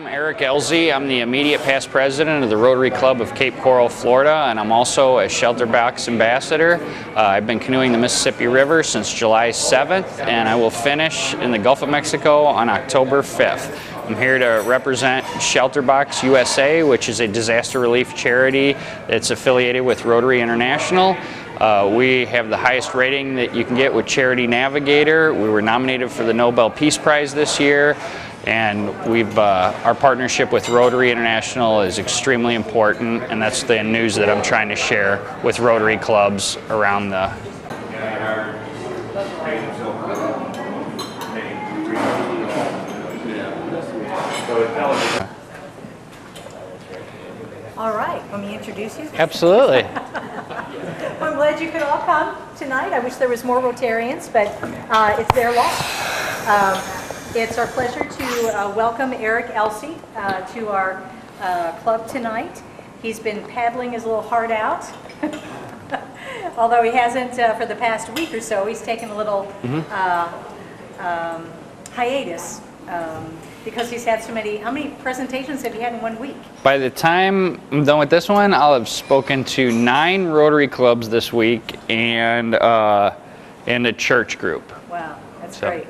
I'm Erik Elsea. I'm the immediate past president of the Rotary Club of Cape Coral, Florida, and I'm also a shelter box ambassador. I've been canoeing the Mississippi River since July 7th, and I will finish in the Gulf of Mexico on October 5th. I'm here to represent Shelter Box USA, which is a disaster relief charity that's affiliated with Rotary International. We have the highest rating that you can get with Charity Navigator. We were nominated for the Nobel Peace Prize this year, and our partnership with Rotary International is extremely important, and that's the news that I'm trying to share with Rotary clubs around the All right, let me introduce you. Absolutely. I'm glad you could all come tonight. I wish there was more Rotarians, but it's their loss. It's our pleasure to welcome Erik Elsea to our club tonight. He's been paddling his little heart out. Although he hasn't for the past week or so. He's taken a little hiatus. Because he's had so many. How many presentations have you had in 1 week? By the time I'm done with this one, I'll have spoken to 9 Rotary clubs this week and a church group. Wow, that's great.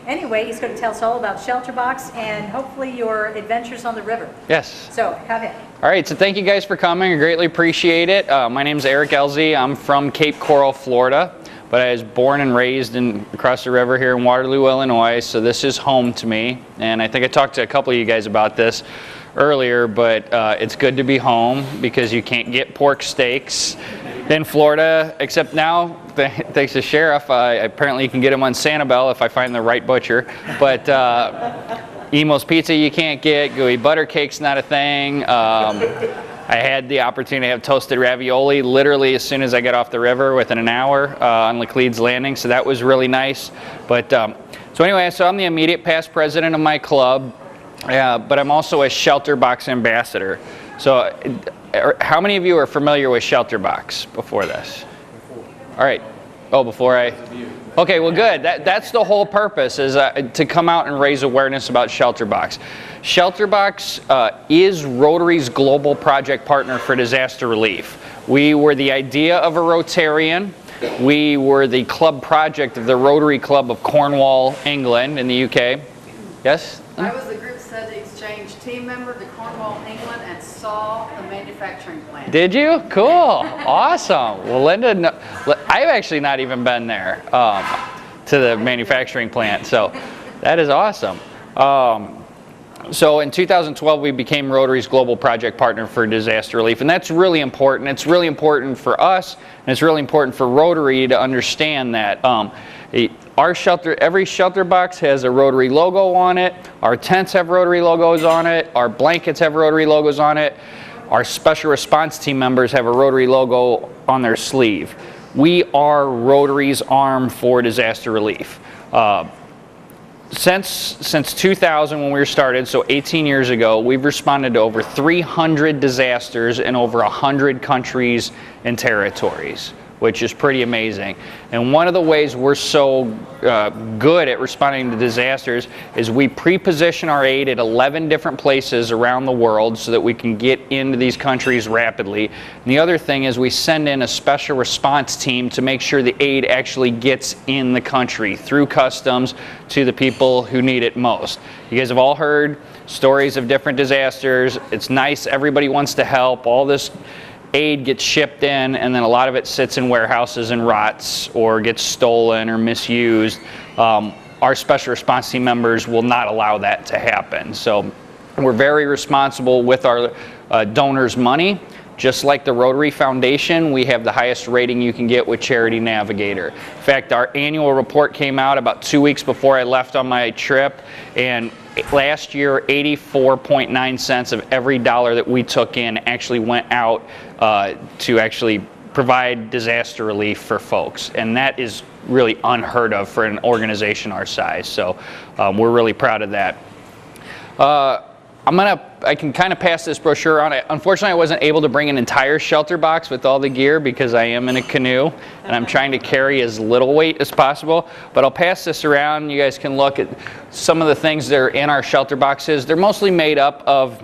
Anyway, he's going to tell us all about Shelter Box and hopefully your adventures on the river. Yes. So, go ahead. All right, so thank you guys for coming. I greatly appreciate it. My name is Erik Elsea. I'm from Cape Coral, Florida. But I was born and raised across the river here in Waterloo, Illinois, so this is home to me. And I think I talked to a couple of you guys about this earlier, but it's good to be home because you can't get pork steaks in Florida, except now, thanks to Sheriff, apparently you can get them on Sanibel if I find the right butcher. But Emo's Pizza you can't get, gooey butter cake's not a thing. I had the opportunity to have toasted ravioli literally as soon as I got off the river within an hour on Laclede's Landing, so that was really nice. But so anyway, so I'm the immediate past president of my club, but I'm also a Shelter Box ambassador. So how many of you are familiar with Shelter Box before this? All right. Oh, before I... Okay, well good. That's the whole purpose, is to come out and raise awareness about Shelter Box. Shelter Box is Rotary's global project partner for disaster relief. We were the idea of a Rotarian. We were the club project of the Rotary Club of Cornwall, England, in the UK. Yes? I was the group study exchange team member to Cornwall, England, and saw the manufacturing plant. Did you? Cool. Awesome. Well, Linda, I've actually not even been there to the manufacturing plant, so that is awesome. So in 2012, we became Rotary's global project partner for disaster relief, and that's really important. It's really important for us, and it's really important for Rotary to understand that every shelter box has a Rotary logo on it. Our tents have Rotary logos on it. Our blankets have Rotary logos on it. Our special response team members have a Rotary logo on their sleeve. We are Rotary's arm for disaster relief. Since 2000, when we were started, so 18 years ago, we've responded to over 300 disasters in over 100 countries and territories, which is pretty amazing. And one of the ways we're so good at responding to disasters is we pre-position our aid at 11 different places around the world so that we can get into these countries rapidly. And the other thing is we send in a special response team to make sure the aid actually gets in the country through customs to the people who need it most. You guys have all heard stories of different disasters. It's nice, everybody wants to help, all this aid gets shipped in, and then a lot of it sits in warehouses and rots or gets stolen or misused. Our special response team members will not allow that to happen. So we're very responsible with our donors' money. Just like the Rotary Foundation, we have the highest rating you can get with Charity Navigator. In fact, our annual report came out about 2 weeks before I left on my trip, and last year 84.9 cents of every dollar that we took in actually went out to actually provide disaster relief for folks, and that is really unheard of for an organization our size, so we're really proud of that. I can kind of pass this brochure on. Unfortunately, I wasn't able to bring an entire shelter box with all the gear because I am in a canoe and I'm trying to carry as little weight as possible. But I'll pass this around. You guys can look at some of the things that are in our shelter boxes. They're mostly made up of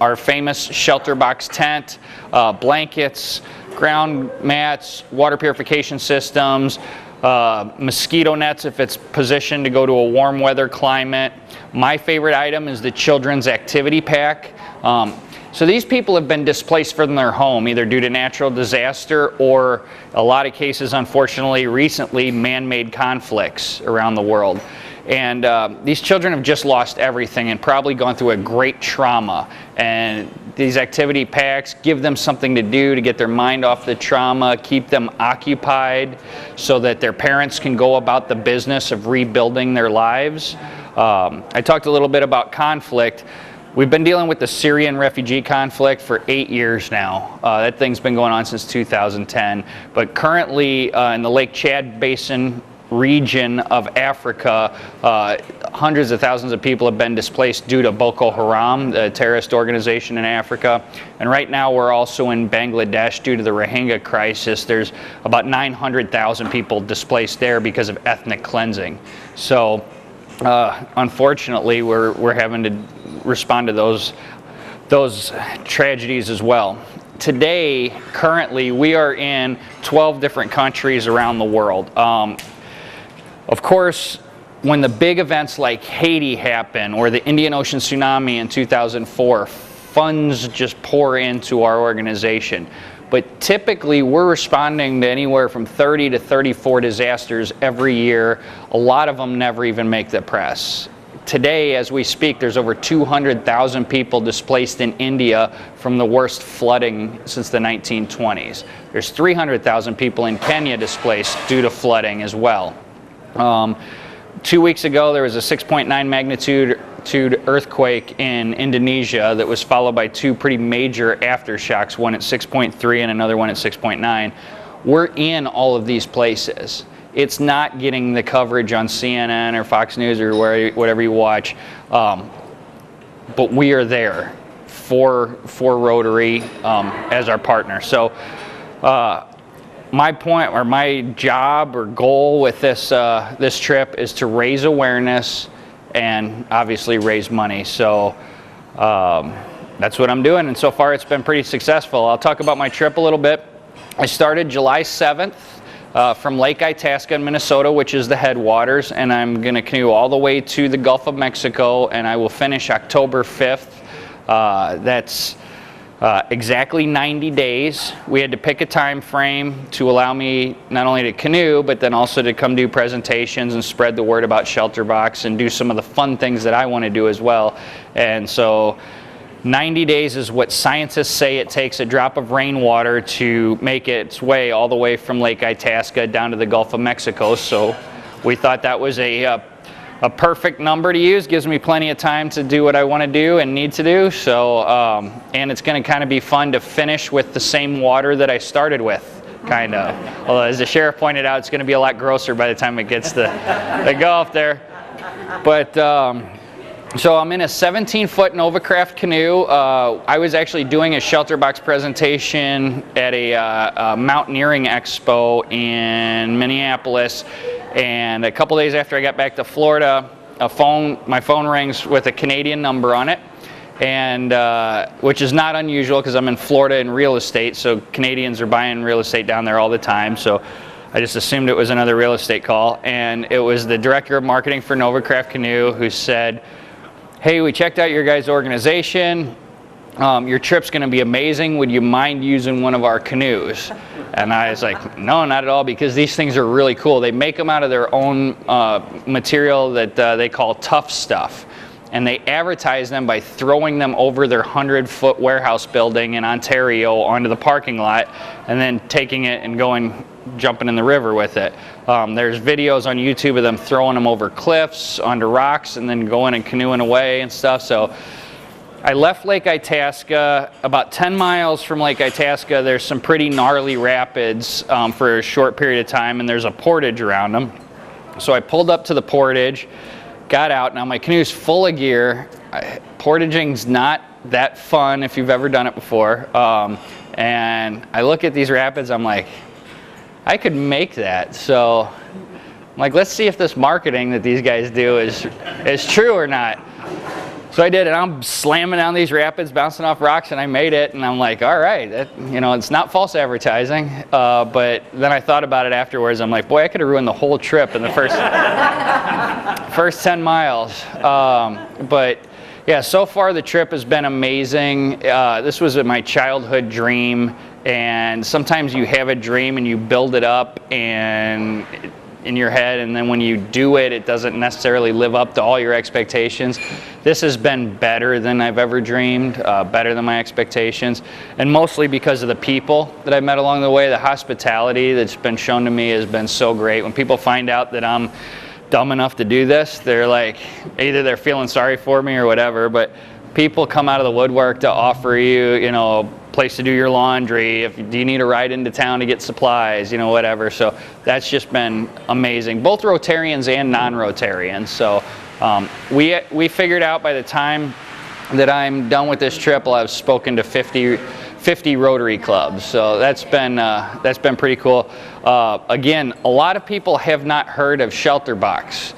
our famous shelter box tent, blankets, ground mats, water purification systems, mosquito nets if it's positioned to go to a warm weather climate. My favorite item is the children's activity pack. So these people have been displaced from their home either due to natural disaster or, a lot of cases unfortunately recently, man-made conflicts around the world. And these children have just lost everything and probably gone through a great trauma. And these activity packs give them something to do to get their mind off the trauma, keep them occupied so that their parents can go about the business of rebuilding their lives. I talked a little bit about conflict. We've been dealing with the Syrian refugee conflict for 8 years now. That thing's been going on since 2010. But currently in the Lake Chad Basin region of Africa, hundreds of thousands of people have been displaced due to Boko Haram, the terrorist organization in Africa. And right now we're also in Bangladesh due to the Rohingya crisis. There's about 900,000 people displaced there because of ethnic cleansing. So unfortunately we're having to respond to those tragedies as well. Today, currently, we are in 12 different countries around the world. Of course, when the big events like Haiti happen or the Indian Ocean tsunami in 2004, funds just pour into our organization. But typically, we're responding to anywhere from 30 to 34 disasters every year. A lot of them never even make the press. Today, as we speak, there's over 200,000 people displaced in India from the worst flooding since the 1920s. There's 300,000 people in Kenya displaced due to flooding as well. 2 weeks ago, there was a 6.9 magnitude earthquake in Indonesia that was followed by two pretty major aftershocks, one at 6.3 and another one at 6.9. We're in all of these places. It's not getting the coverage on CNN or Fox News or whatever you watch, but we are there for Rotary as our partner. So my point, or my job or goal with this this trip is to raise awareness and obviously raise money. So that's what I'm doing, and so far it's been pretty successful. I'll talk about my trip a little bit. I started July 7th. From Lake Itasca in Minnesota, which is the headwaters, and I'm going to canoe all the way to the Gulf of Mexico, and I will finish October 5th. That's exactly 90 days. We had to pick a time frame to allow me not only to canoe, but then also to come do presentations and spread the word about Shelter Box and do some of the fun things that I want to do as well. And so 90 days is what scientists say it takes a drop of rainwater to make its way all the way from Lake Itasca down to the Gulf of Mexico. So we thought that was a perfect number to use. Gives me plenty of time to do what I want to do and need to do. So, and it's going to kind of be fun to finish with the same water that I started with, kind of. Although, as the sheriff pointed out, it's going to be a lot grosser by the time it gets to the Gulf there. But so I'm in a 17-foot Novacraft canoe. I was actually doing a Shelter Box presentation at a mountaineering expo in Minneapolis, and a couple days after I got back to Florida, my phone rings with a Canadian number on it, and which is not unusual because I'm in Florida in real estate, so Canadians are buying real estate down there all the time. So I just assumed it was another real estate call, and it was the director of marketing for Novacraft Canoe who said, "Hey, we checked out your guys' organization. Your trip's going to be amazing. Would you mind using one of our canoes?" And I was like, "No, not at all, because these things are really cool. They make them out of their own material that they call tough stuff. And they advertise them by throwing them over their 100-foot warehouse building in Ontario onto the parking lot, and then taking it and jumping in the river with it. There's videos on YouTube of them throwing them over cliffs, onto rocks, and then going and canoeing away and stuff." So I left Lake Itasca. About 10 miles from Lake Itasca, there's some pretty gnarly rapids for a short period of time, and there's a portage around them. So I pulled up to the portage, got out. Now my canoe's full of gear. Portaging's not that fun if you've ever done it before. And I look at these rapids, I'm like, I could make that. So I'm like, let's see if this marketing that these guys do is true or not. So I did, and I'm slamming down these rapids, bouncing off rocks, and I made it. And I'm like, all right, it's not false advertising. But then I thought about it afterwards. I'm like, boy, I could have ruined the whole trip in the first 10 miles. But yeah, so far the trip has been amazing. This was my childhood dream, and sometimes you have a dream and you build it up and in your head, and then when you do it, it doesn't necessarily live up to all your expectations. This has been better than I've ever dreamed, better than my expectations, and mostly because of the people that I've met along the way. The hospitality that's been shown to me has been so great. When people find out that I'm dumb enough to do this, they're like, either they're feeling sorry for me or whatever, but people come out of the woodwork to offer you, a place to do your laundry, do you need a ride into town to get supplies, whatever. So that's just been amazing, both Rotarians and non-Rotarians. So we figured out by the time that I'm done with this trip, I've spoken to 50 Rotary clubs. So that's been pretty cool. Again, a lot of people have not heard of Shelter Box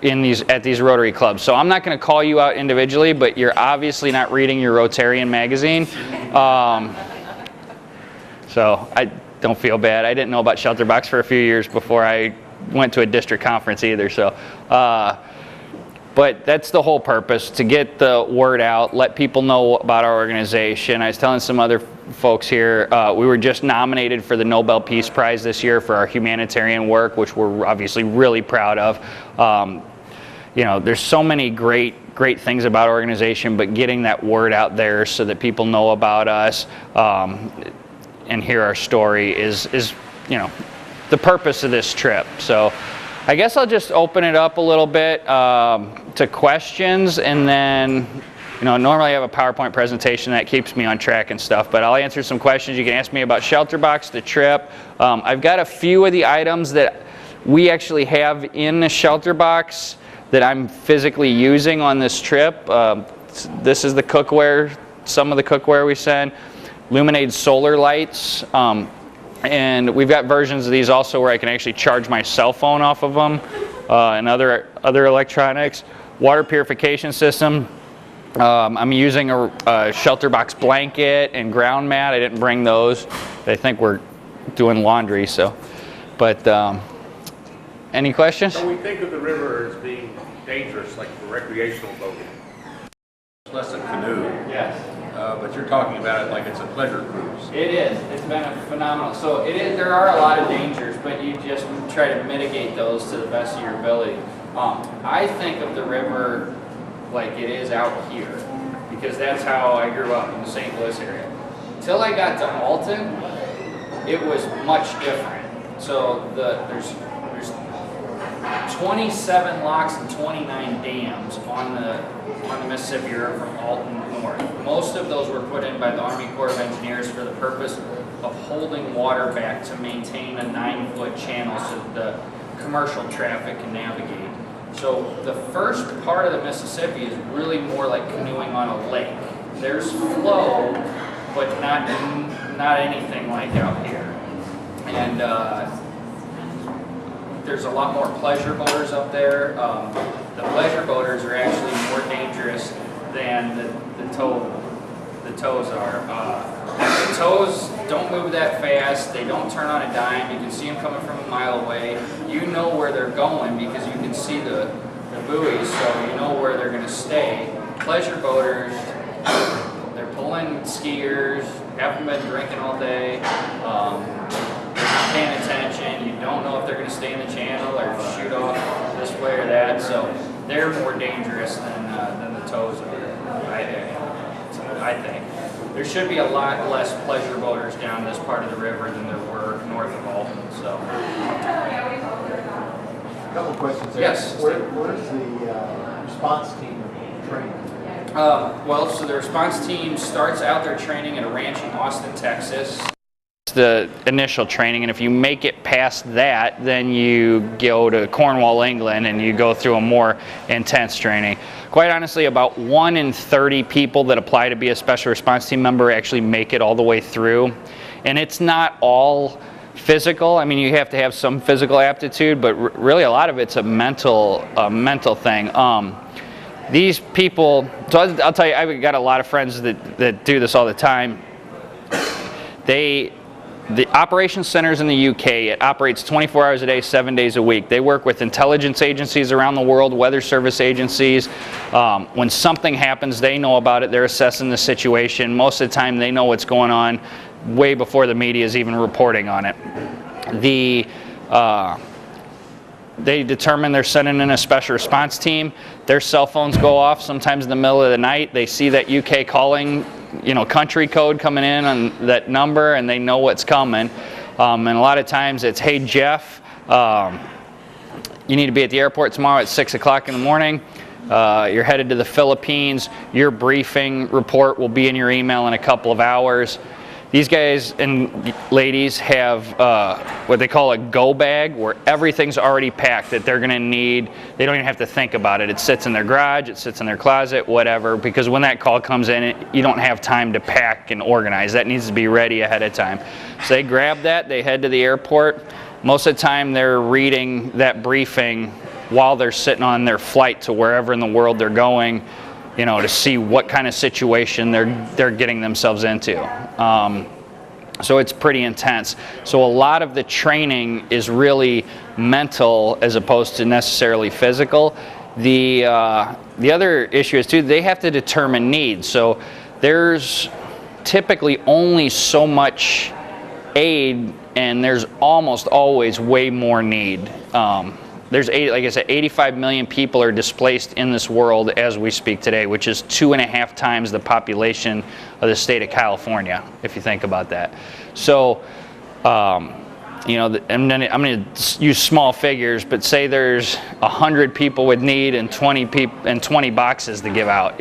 at these Rotary clubs. So I'm not going to call you out individually, but you're obviously not reading your Rotarian magazine. So I don't feel bad. I didn't know about Shelter Box for a few years before I went to a district conference either. So, but that's the whole purpose, to get the word out, let people know about our organization. I was telling some other folks here, we were just nominated for the Nobel Peace Prize this year for our humanitarian work, which we're obviously really proud of. There's so many great things about our organization, but getting that word out there so that people know about us and hear our story is the purpose of this trip. So I guess I'll just open it up a little bit to questions, and then normally I have a PowerPoint presentation that keeps me on track and stuff, but I'll answer some questions. You can ask me about Shelter Box, the trip. I've got a few of the items that we actually have in the Shelter Box that I'm physically using on this trip. This is the cookware, some of the cookware we send. Luminade solar lights, and we've got versions of these also where I can actually charge my cell phone off of them, and other electronics. Water purification system. I'm using a Shelter Box blanket and ground mat. I didn't bring those. I think we're doing laundry, so. But any questions? So we think of the river as being dangerous, like for recreational boating. It's less a canoe. Yes. But you're talking about it like it's a pleasure cruise. It is. It's been a phenomenal. So it is. There are a lot of dangers, but you just try to mitigate those to the best of your ability. I think of the river like it is out here, because that's how I grew up in the St. Louis area. Until I got to Alton, it was much different. So there's 27 locks and 29 dams on the Mississippi River from Alton north. Most of those were put in by the Army Corps of Engineers for the purpose of holding water back to maintain a 9-foot channel so that the commercial traffic can navigate. So the first part of the Mississippi is really more like canoeing on a lake. There's flow, but not anything like out here. And there's a lot more pleasure boaters up there. The pleasure boaters are actually more dangerous than the tows are. The tows don't move that fast. They don't turn on a dime. You can see them coming from a mile away. You know where they're going because you can see the buoys, so you know where they're going to stay. Pleasure boaters, they're pulling skiers, haven't been drinking all day. They're not paying attention. You don't know if they're going to stay in the channel or shoot off this way or that. So they're more dangerous than the tows are, I think. There should be a lot less pleasure boaters down this part of the river than there were north of Alton. So. A couple questions there. Yes. Where's the response team training? Well, so the response team starts out their training at a ranch in Austin, Texas. the initial training, and if you make it past that, then you go to Cornwall, England, and you go through a more intense training. Quite honestly, about 1 in 30 people that apply to be a special response team member actually make it all the way through. And it's not all physical. I mean, you have to have some physical aptitude, but really a lot of it's a mental thing. These people, so I'll tell you, I've got a lot of friends that do this all the time. The operations centers in the UK, it operates 24 hours a day, 7 days a week. They work with intelligence agencies around the world, weather service agencies. When something happens, they know about it. They're assessing the situation. Most of the time, they know what's going on way before the media is even reporting on it. They determine they're sending in a special response team. Their cell phones go off sometimes in the middle of the night. They see that UK calling, country code coming in on that number, and they know what's coming. And a lot of times it's, hey Jeff, you need to be at the airport tomorrow at 6 o'clock in the morning. You're headed to the Philippines. Your briefing report will be in your email in a couple of hours. These guys and ladies have what they call a go bag, where everything's already packed that they're going to need. They don't even have to think about it. It sits in their garage, it sits in their closet, whatever, because when that call comes in, you don't have time to pack and organize. That needs to be ready ahead of time. So they grab that, they head to the airport. Most of the time they're reading that briefing while they're sitting on their flight to wherever in the world they're going, to see what kind of situation they're getting themselves into. So it's pretty intense. So a lot of the training is really mental as opposed to necessarily physical. The other issue is too, they have to determine needs. So there's typically only so much aid, and there's almost always way more need. Like I said, 85 million people are displaced in this world as we speak today, which is 2.5 times the population of the state of California, if you think about that. So, I'm going to use small figures, but say there's 100 people with need and 20 boxes to give out.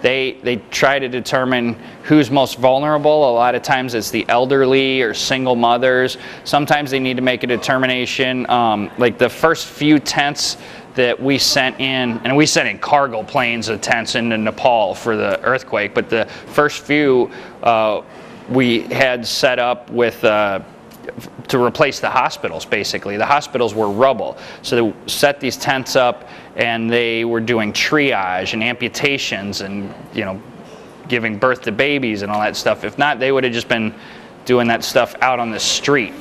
They try to determine who's most vulnerable. A lot of times it's the elderly or single mothers. Sometimes they need to make a determination. Like the first few tents that we sent in, and we sent in cargo planes of tents into Nepal for the earthquake, but the first few we had set up with to replace the hospitals, basically. The hospitals were rubble. So they set these tents up, and they were doing triage and amputations and, giving birth to babies and all that stuff. If not, they would have just been doing that stuff out on the street,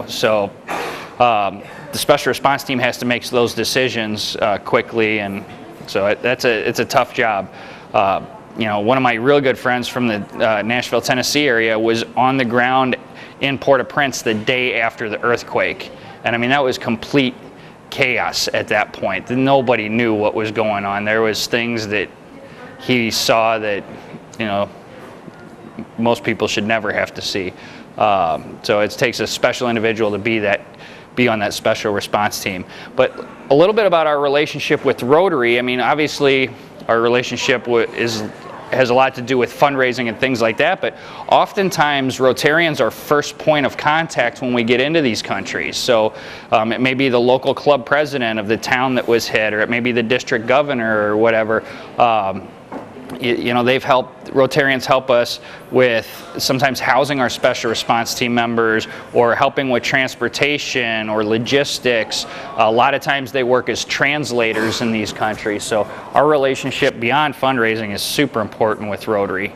So the special response team has to make those decisions quickly, and so it's a tough job. One of my real good friends from the Nashville, Tennessee area was on the ground in Port-au-Prince the day after the earthquake. And I mean, that was complete chaos at that point. Nobody knew what was going on. There was things that he saw that, most people should never have to see. So it takes a special individual to be on that special response team. But a little bit about our relationship with Rotary. I mean, obviously our relationship has a lot to do with fundraising and things like that, but oftentimes Rotarians are first point of contact when we get into these countries. So it may be the local club president of the town that was hit, or it may be the district governor or whatever. Rotarians help us with sometimes housing our special response team members, or helping with transportation or logistics. A lot of times they work as translators in these countries. So our relationship beyond fundraising is super important with Rotary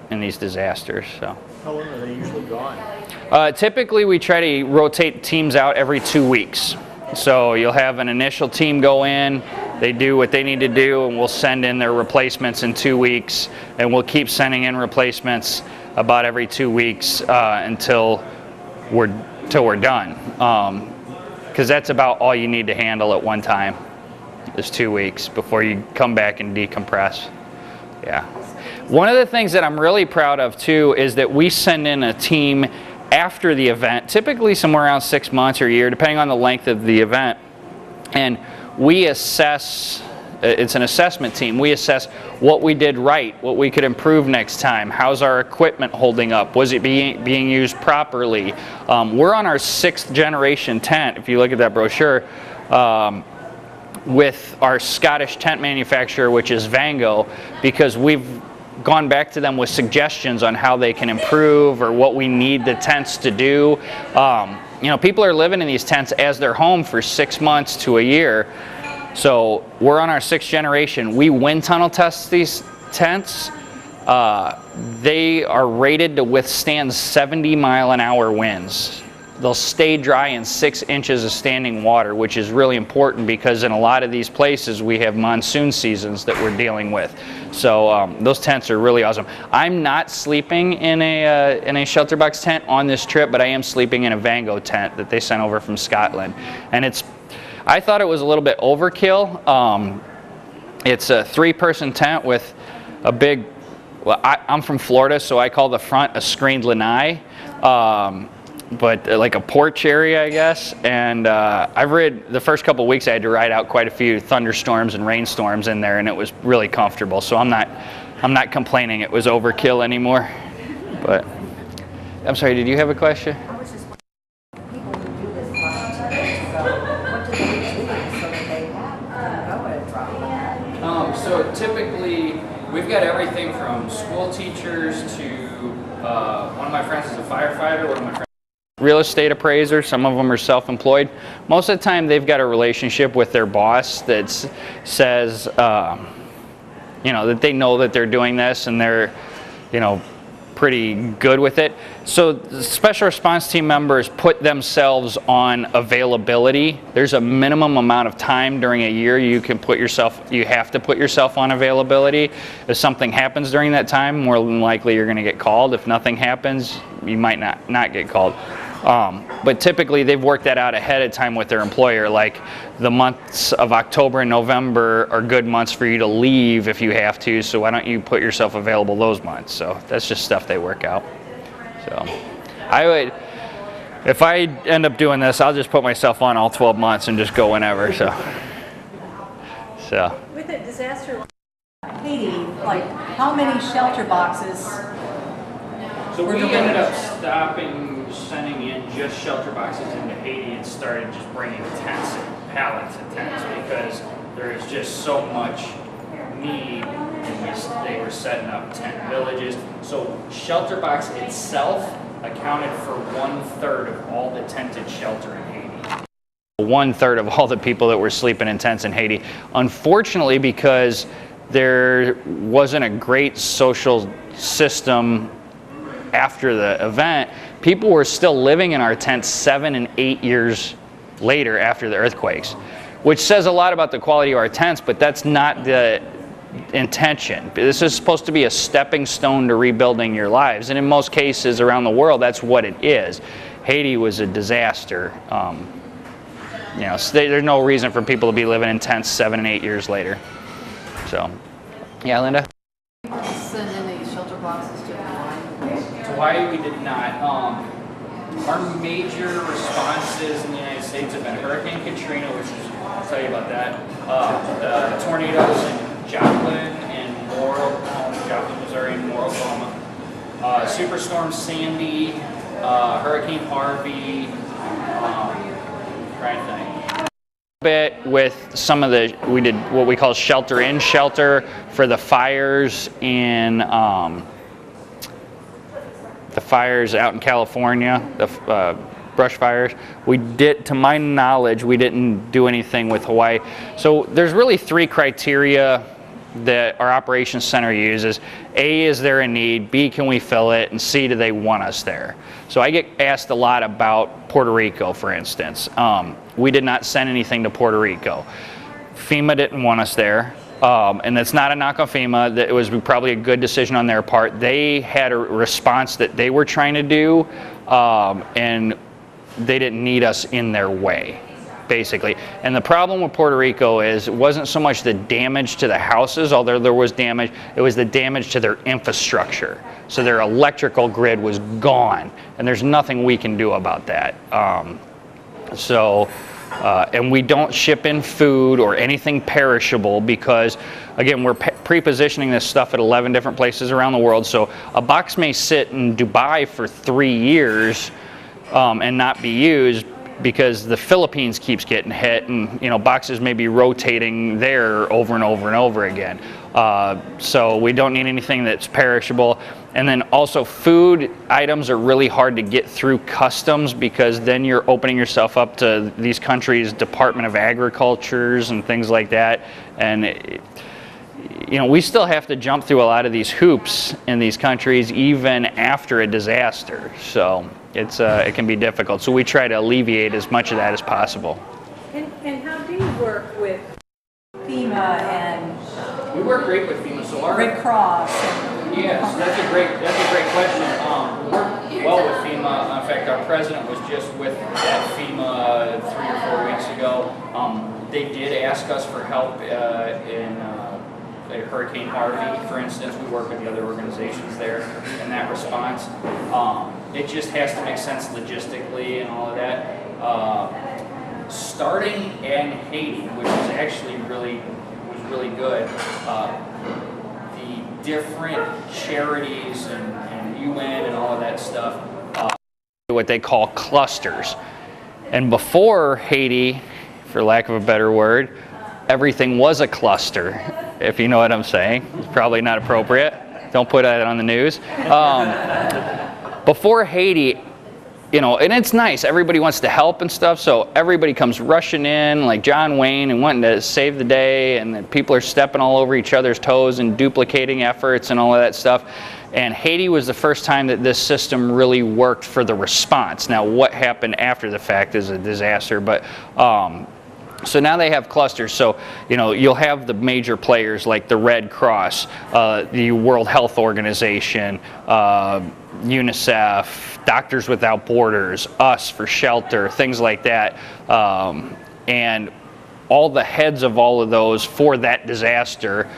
in these disasters. So. How long are they usually gone? Typically we try to rotate teams out every 2 weeks. So you'll have an initial team go in, they do what they need to do, and we'll send in their replacements in 2 weeks, and we'll keep sending in replacements about every 2 weeks until we're done. Because that's about all you need to handle at one time, is 2 weeks before you come back and decompress. Yeah. One of the things that I'm really proud of too is that we send in a team after the event, typically somewhere around 6 months or a year, depending on the length of the event, and we assess it's an assessment team. We assess what we did right, what we could improve next time. How's our equipment holding up? Was it being used properly? We're on our 6th generation tent, if you look at that brochure, with our Scottish tent manufacturer, which is Vango, because we've gone back to them with suggestions on how they can improve or what we need the tents to do. You know, people are living in these tents as their home for 6 months to a year. So we're on our 6th generation. We wind tunnel test these tents. They are rated to withstand 70-mile-an-hour winds. They'll stay dry in 6 inches of standing water, which is really important because in a lot of these places we have monsoon seasons that we're dealing with. So those tents are really awesome. I'm not sleeping in a shelter box tent on this trip, but I am sleeping in a Vango tent that they sent over from Scotland. And I thought it was a little bit overkill. It's a 3-person tent with a big, well, I'm from Florida, so I call the front a screened lanai. But like a porch area, I guess. And I've read the first couple of weeks I had to ride out quite a few thunderstorms and rainstorms in there, and it was really comfortable. So I'm not complaining it was overkill anymore. But I'm sorry, did you have a question? I was just wondering, people who do this volunteer, so what do they do so that they have go at a drop? So typically we've got everything from school teachers to one of my friends is a firefighter, one of my friends real estate appraiser. Some of them are self-employed. Most of the time they've got a relationship with their boss that says, you know, that they know that they're doing this and they're, you know, pretty good with it. So the special response team members put themselves on availability. There's a minimum amount of time during a year you have to put yourself on availability. If something happens during that time, more than likely you're going to get called. If nothing happens, you might not get called. But typically they've worked that out ahead of time with their employer, like the months of October and November are good months for you to leave if you have to, so why don't you put yourself available those months? So that's just stuff they work out. So I would, if I end up doing this, I'll just put myself on all 12 months and just go whenever. So With a disaster like Haiti, like how many shelter boxes? So we ended up sending in just shelter boxes into Haiti and started just bringing tents and pallets of tents because there is just so much need, and they were setting up tent villages. So shelter box itself accounted for 1/3 of all the tented shelter in Haiti. 1/3 of all the people that were sleeping in tents in Haiti. Unfortunately, because there wasn't a great social system after the event, people were still living in our tents 7 and 8 years later after the earthquakes, which says a lot about the quality of our tents, but that's not the intention. This is supposed to be a stepping stone to rebuilding your lives, and in most cases around the world, that's what it is. Haiti was a disaster. You know, so there's no reason for people to be living in tents 7 and 8 years later. So, yeah, Linda? Send in these shelter boxes to Hawaii, we did not. Our major responses in the United States have been Hurricane Katrina, which is, I'll tell you about that, the tornadoes in Joplin and Moore, Joplin, Missouri, and Moore, Oklahoma, Superstorm Sandy, Hurricane Harvey, trying to think. Bit with some of the, we did what we call shelter in shelter for the fires in the fires out in California, the brush fires. We did, to my knowledge, we didn't do anything with Hawaii. So there's really 3 criteria that our operations center uses. A, is there a need? B, can we fill it? And C, do they want us there? So I get asked a lot about Puerto Rico, for instance. We did not send anything to Puerto Rico. FEMA didn't want us there. And that's not a knock on FEMA. That it was probably a good decision on their part. They had a response that they were trying to do, and they didn't need us in their way, basically. And the problem with Puerto Rico is it wasn't so much the damage to the houses, although there was damage, it was the damage to their infrastructure. So their electrical grid was gone, and there's nothing we can do about that. So And we don't ship in food or anything perishable because, again, we're pre-positioning this stuff at 11 different places around the world. So a box may sit in Dubai for 3 years and not be used because the Philippines keeps getting hit, and boxes may be rotating there over and over and over again. So we don't need anything that's perishable. And then also food items are really hard to get through customs because then you're opening yourself up to these countries' Department of Agricultures and things like that. And we still have to jump through a lot of these hoops in these countries even after a disaster. So it can be difficult. So we try to alleviate as much of that as possible. And how do you work with FEMA and We work great with FEMA. So our Red Cross? Yes, that's a great question. We work well with FEMA. In fact, our president was just with at FEMA 3 or 4 weeks ago. They did ask us for help in Hurricane Harvey, for instance. We work with the other organizations there in that response. It just has to make sense logistically and all of that. Starting in Haiti, which was actually really good. The different charities and UN and all of that stuff, what they call clusters. And before Haiti, for lack of a better word, everything was a cluster, if you know what I'm saying. It's probably not appropriate. Don't put that on the news. Before Haiti, and it's nice. Everybody wants to help and stuff, so everybody comes rushing in, like John Wayne, and wanting to save the day, and people are stepping all over each other's toes and duplicating efforts and all of that stuff. And Haiti was the first time that this system really worked for the response. Now, what happened after the fact is a disaster, but so now they have clusters. So, you'll have the major players like the Red Cross, the World Health Organization, UNICEF, Doctors Without Borders, us for shelter, things like that. And all the heads of all of those for that disaster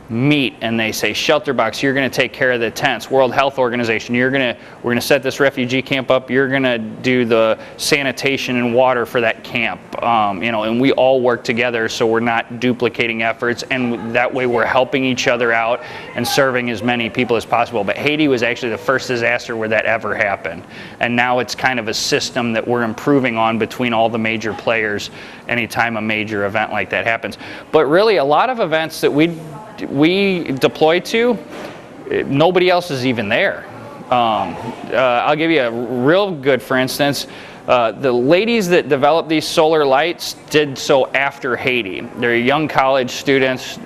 meet and they say, Shelter Box, you're going to take care of the tents. World Health Organization, we're going to set this refugee camp up. You're going to do the sanitation and water for that camp. And we all work together so we're not duplicating efforts, and that way we're helping each other out and serving as many people as possible. But Haiti was actually the first disaster where that ever happened. And now it's kind of a system that we're improving on between all the major players anytime a major event like that happens. But really, a lot of events that we deploy to, nobody else is even there. I'll give you a real good, for instance. The ladies that developed these solar lights did so after Haiti. They're young college students,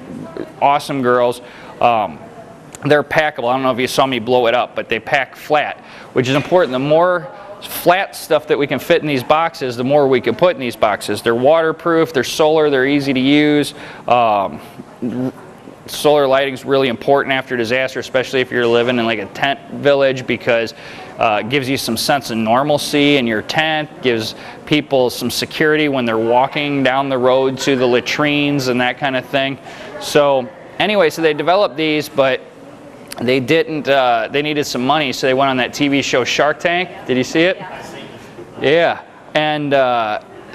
awesome girls. They're packable. I don't know if you saw me blow it up, but they pack flat, which is important. The more flat stuff that we can fit in these boxes, the more we can put in these boxes. They're waterproof, they're solar, they're easy to use. Solar lighting is really important after disaster, especially if you're living in like a tent village, because it gives you some sense of normalcy in your tent, gives people some security when they're walking down the road to the latrines and that kind of thing. So anyway, so they developed these, but they didn't, they needed some money, so they went on that TV show Shark Tank. Did you see it? Yeah. And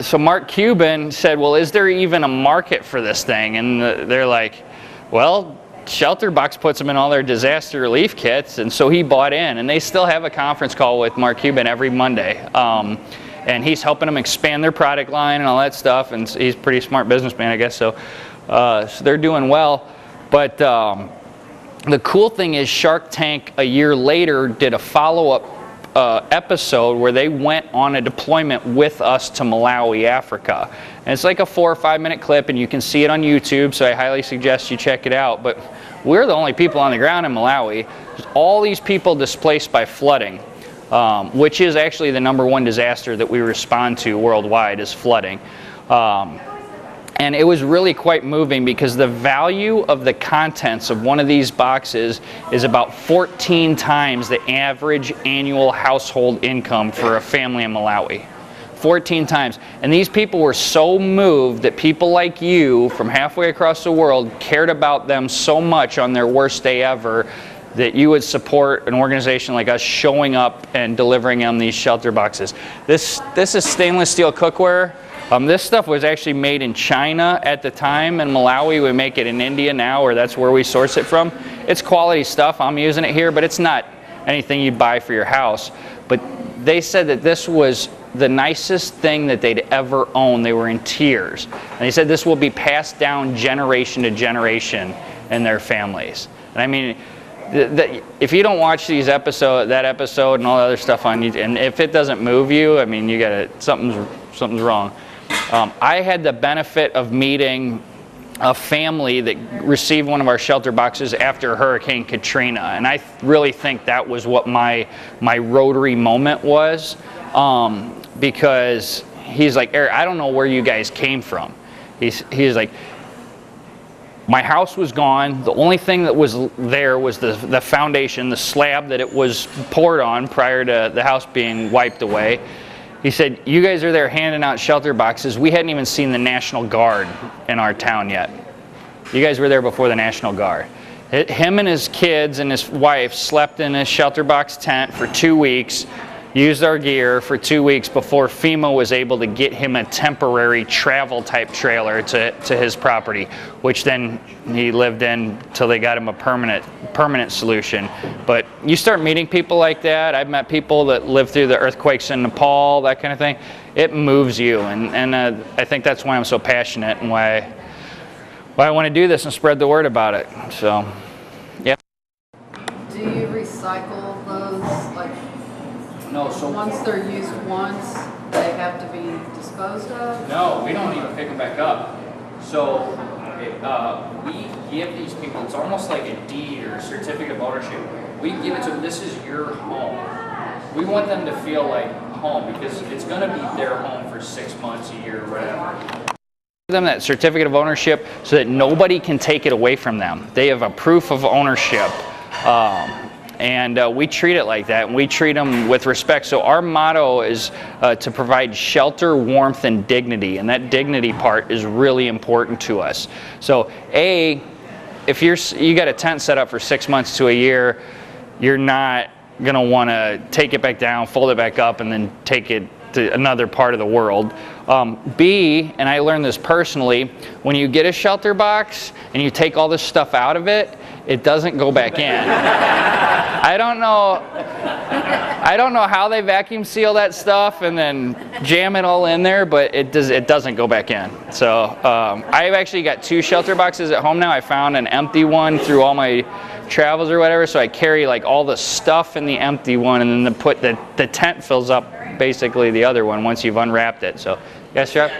so Mark Cuban said, well, is there even a market for this thing? And they're like, well, Shelter Box puts them in all their disaster relief kits, and so he bought in. And they still have a conference call with Mark Cuban every Monday. And he's helping them expand their product line and all that stuff, and he's a pretty smart businessman, I guess. So, so they're doing well. But the cool thing is Shark Tank a year later did a follow-up episode where they went on a deployment with us to Malawi, Africa. And it's like a 4 or 5 minute clip, and you can see it on YouTube, so I highly suggest you check it out. But we're the only people on the ground in Malawi. There's all these people displaced by flooding, which is actually the #1 disaster that we respond to worldwide, is flooding. And it was really quite moving because the value of the contents of one of these boxes is about 14 times the average annual household income for a family in Malawi. 14 times. And these people were so moved that people like you from halfway across the world cared about them so much on their worst day ever that you would support an organization like us showing up and delivering them these shelter boxes. This is stainless steel cookware. This stuff was actually made in China at the time. In Malawi, we make it in India now, or that's where we source it from. It's quality stuff. I'm using it here, but it's not anything you buy for your house. But they said that this was the nicest thing that they'd ever owned. They were in tears. And they said this will be passed down generation to generation in their families. And I mean, if you don't watch that episode and all the other stuff on YouTube, and if it doesn't move you, I mean, you gotta, something's wrong. I had the benefit of meeting a family that received one of our shelter boxes after Hurricane Katrina, and I really think that was what my Rotary moment was, because he's like, Eric, I don't know where you guys came from. He's like, my house was gone. The only thing that was there was the foundation, the slab that it was poured on prior to the house being wiped away. He said, you guys are there handing out shelter boxes. We hadn't even seen the National Guard in our town yet. You guys were there before the National Guard. Him and his kids and his wife slept in a shelter box tent for 2 weeks, used our gear for 2 weeks before FEMA was able to get him a temporary travel type trailer to his property, which then he lived in till they got him a permanent solution. But you start meeting people like that. I've met people that lived through the earthquakes in Nepal, that kind of thing. It moves you, and I think that's why I'm so passionate and why I want to do this and spread the word about it. So, yeah. Do you recycle those, like, No, so once they're used once, they have to be disposed of? no, we don't even pick them back up. So we give these people, it's almost like a deed or a certificate of ownership. We give it to them, this is your home. We want them to feel like home because it's going to be their home for 6 months, a year, whatever. Give them that certificate of ownership so that nobody can take it away from them. They have a proof of ownership. And we treat it like that, and we treat them with respect. So our motto is to provide shelter, warmth, and dignity, and that dignity part is really important to us. So if you got a tent set up for 6 months to a year, you're not going to want to take it back down, fold it back up, and then take it to another part of the world. B, and I learned this personally, when you get a shelter box and you take all this stuff out of it, it doesn't go back in. I don't know how they vacuum seal that stuff and then jam it all in there, but it doesn't go back in. So I've actually got 2 shelter boxes at home now. I found an empty one through all my travels or whatever, so I carry like all the stuff in the empty one, and then the tent fills up basically the other one once you've unwrapped it. So yes, Jeff?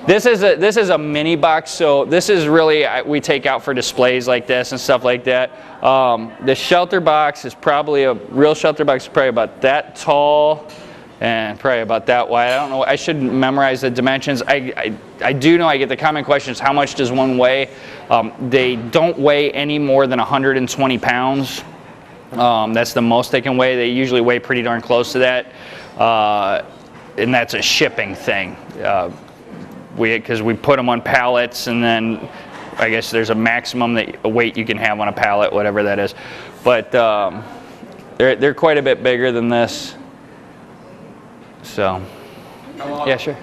This is a mini box, so this is really, we take out for displays like this and stuff like that. The shelter box is probably, a real shelter box is probably about that tall and probably about that wide. I don't know, I should memorize the dimensions. I do know I get the common questions, how much does one weigh? They don't weigh any more than 120 pounds. That's the most they can weigh. They usually weigh pretty darn close to that. And that's a shipping thing. Because we put them on pallets, and then I guess there's a maximum weight you can have on a pallet, whatever that is. But they're quite a bit bigger than this. So, yeah, sure.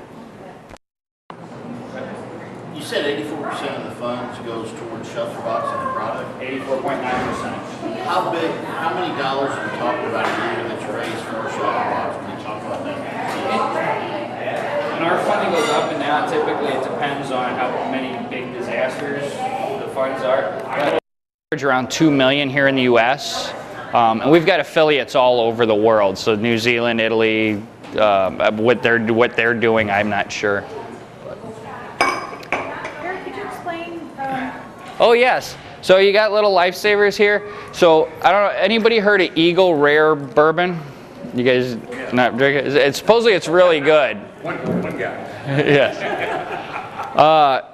You said 84% of the funds goes towards shelter box and the product. 84.9%. How many dollars are we talking about a year that's raised for a shelter box when you talk about that? And our funding goes up and down. Typically, it depends on how many big disasters the funds are. Around $2 million here in the U.S., and we've got affiliates all over the world. So New Zealand, Italy, what they're doing, I'm not sure. Eric, could you explain? Oh yes. So you got little lifesavers here. So I don't know. Anybody heard of Eagle Rare Bourbon? You guys not drink it? It's supposedly it's really good. One guy. Yes.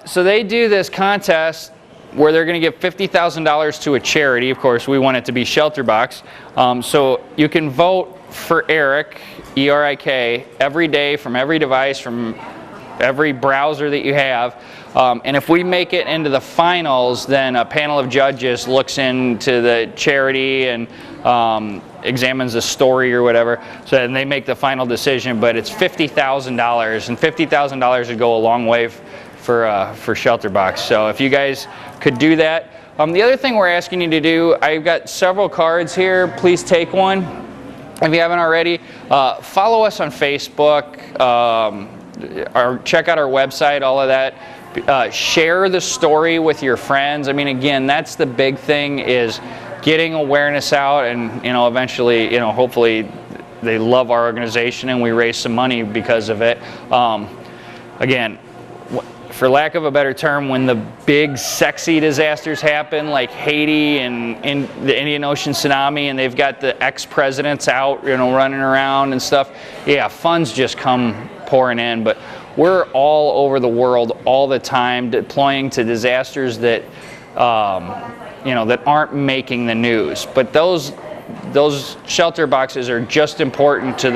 So they do this contest where they're going to give $50,000 to a charity. Of course, we want it to be Shelter Box. So you can vote for Erik, E-R-I-K, every day from every device, from every browser that you have. And if we make it into the finals, then a panel of judges looks into the charity and examines the story or whatever, so and they make the final decision. But it's $50,000, and $50,000 would go a long way for Shelter Box. So if you guys could do that. The other thing we're asking you to do, I've got several cards here. Please take one if you haven't already. Follow us on Facebook, or check out our website, all of that. Share the story with your friends. I mean, again, that's the big thing, is getting awareness out, and eventually, hopefully they love our organization and we raise some money because of it. Again, for lack of a better term, when the big sexy disasters happen, like Haiti and the Indian Ocean tsunami, and they've got the ex-presidents out, running around and stuff, yeah, funds just come pouring in. But we're all over the world all the time, deploying to disasters that that aren't making the news. But those shelter boxes are just important to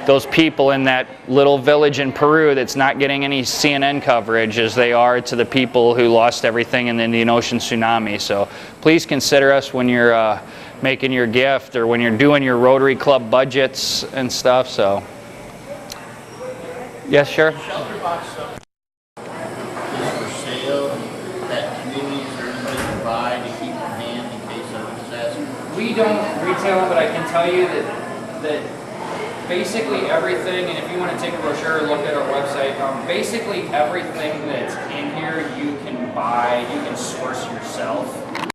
those people in that little village in Peru that's not getting any CNN coverage, as they are to the people who lost everything in the Indian Ocean tsunami. So please consider us when you're making your gift, or when you're doing your Rotary Club budgets and stuff. So, yes, sure. Shelter box stuff is for sale that communities or anybody can buy to keep in hand in case of a disaster. We don't retail, but I can tell you that basically everything, and if you want to take a brochure, look at our website, basically everything that's in here you can buy, you can source yourself.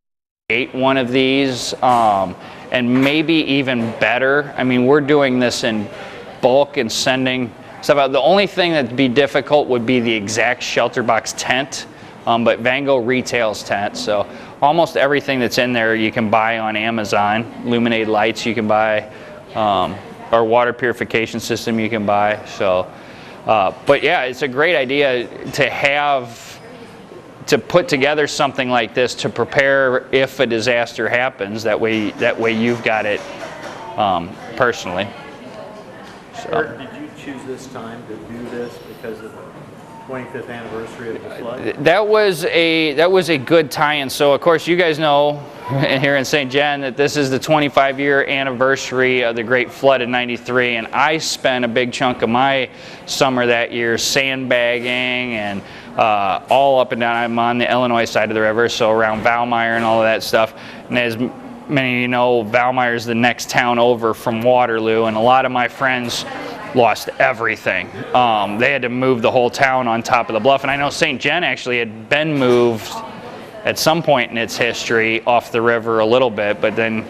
Create one of these, and maybe even better. I mean, we're doing this in bulk and sending stuff out. The only thing that'd be difficult would be the exact shelter box tent, but Vango retails tents, so almost everything that's in there you can buy on Amazon. Luminate lights you can buy. Our water purification system you can buy. So, but yeah, it's a great idea to put together something like this to prepare if a disaster happens. That way you've got it personally. So. Eric, did you choose this time to do this because of the 25th anniversary of the flood? That was a good tie-in. So of course you guys know here in St. John that this is the 25-year anniversary of the Great Flood in '93, and I spent a big chunk of my summer that year sandbagging and all up and down. I'm on the Illinois side of the river, so around Valmeyer and all of that stuff. And as many of you know, Valmeyer is the next town over from Waterloo, and a lot of my friends lost everything. They had to move the whole town on top of the bluff, and I know St. John actually had been moved at some point in its history off the river a little bit, but then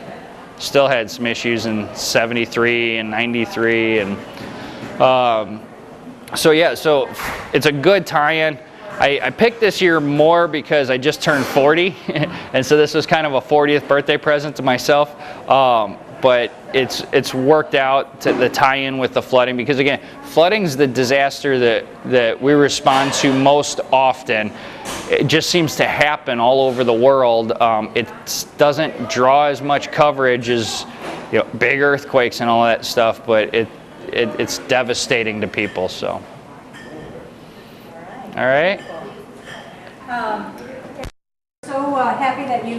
still had some issues in '73 and '93, and so yeah, so it's a good tie-in. I picked this year more because I just turned 40, and so this was kind of a 40th birthday present to myself. But it's worked out to the tie-in with the flooding, because again, flooding's the disaster that we respond to most often. It just seems to happen all over the world. It doesn't draw as much coverage as big earthquakes and all that stuff, but it's devastating to people. So, all right. So happy that you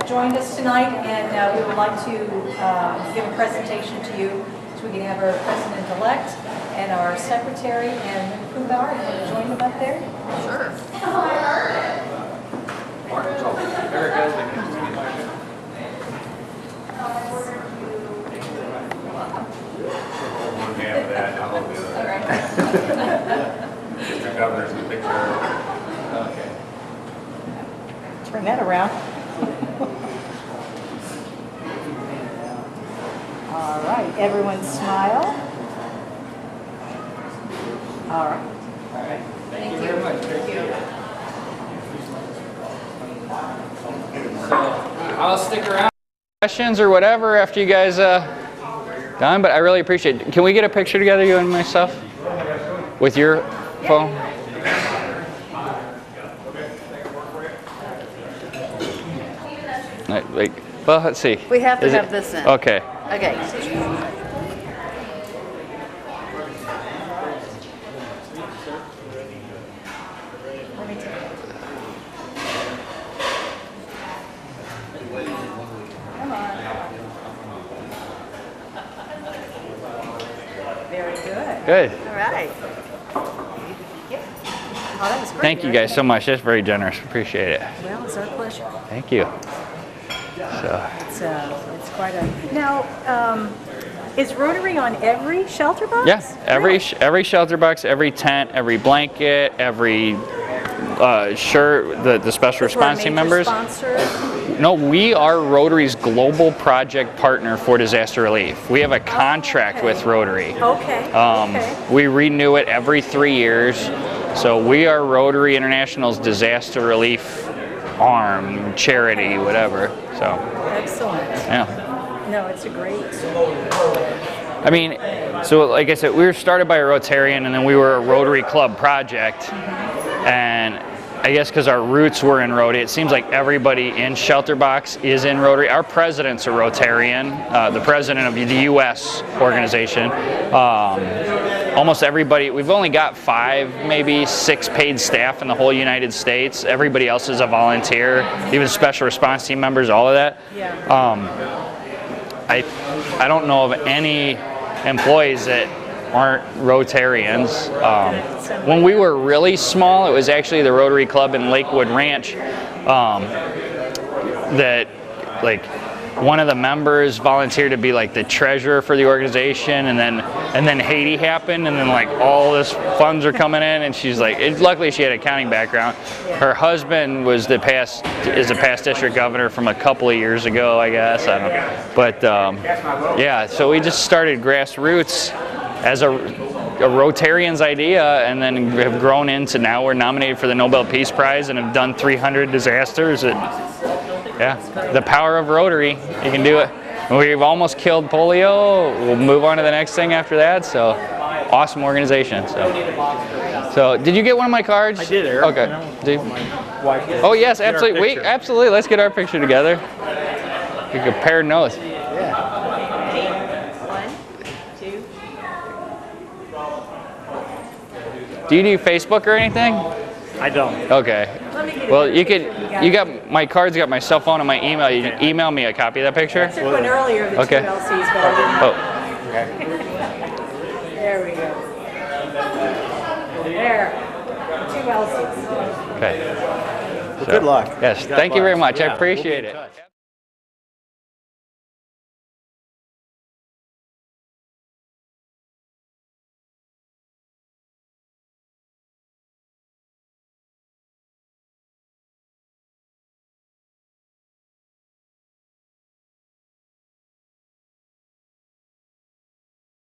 joined us tonight, and we would like to give a presentation to you so we can have our president-elect and our secretary and Kumbauer. You want to join them up there? Sure. Yeah, with that, I'll do it. Mr. Governor's in the picture. Okay. Turn that around. All right, everyone smile. All right. All right. Thank you very much. Thank you. So I'll stick around. Questions or whatever after you guys done, but I really appreciate it. Can we get a picture together, you and myself, with your phone? Well, let's see. We have to have this in. Okay. Okay. Good. All right. Yeah. Oh, that was great. Thank you Eric. guys so much. That's very generous. Appreciate it. Well, it's our pleasure. Thank you. So, It's quite a. Now, is Rotary on every shelter box? yeah, every shelter box, every tent, every blanket, every shirt, the special response team members. Sponsor. No, we are Rotary's global project partner for disaster relief. We have a contract okay. with Rotary. Okay. Okay. We renew it every 3 years. So we are Rotary International's disaster relief arm, charity, whatever. So, Excellent. yeah. No, it's a great. I mean, so like I said, we were started by a Rotarian, and then we were a Rotary Club project. And I guess because our roots were in Rotary, it seems like everybody in Shelter Box is in Rotary. Our president's a Rotarian, the president of the U.S. organization. Almost everybody, we've only got 5, maybe 6 paid staff in the whole United States. Everybody else is a volunteer, even special response team members, all of that. Yeah. I don't know of any employees that aren't Rotarians. When we were really small, it was actually the Rotary Club in Lakewood Ranch that, like, one of the members volunteered to be like the treasurer for the organization, and then Haiti happened, and then like all this funds are coming in, and she's like, luckily she had an accounting background. Her husband was a past district governor from a couple of years ago, I guess. I don't know. But yeah, so we just started grassroots as a Rotarian's idea, and then have grown into now we're nominated for the Nobel Peace Prize and have done 300 disasters. Yeah, the power of Rotary, you can do it. We've almost killed polio. We'll move on to the next thing after that. So, awesome organization. So did you get one of my cards? I did, Eric. Okay. Oh yes, absolutely. Wait, absolutely. Let's get our picture together. We can compare notes. Do you do Facebook or anything? I don't. Okay. Well, you got my cards, got my cell phone and my email. You can email me a copy of that picture. I took one earlier, the Okay. 2 LCs, but I didn't. Oh, There we go. There. 2 LCs. okay. Well, good luck. Yes, thank you very much. I appreciate it.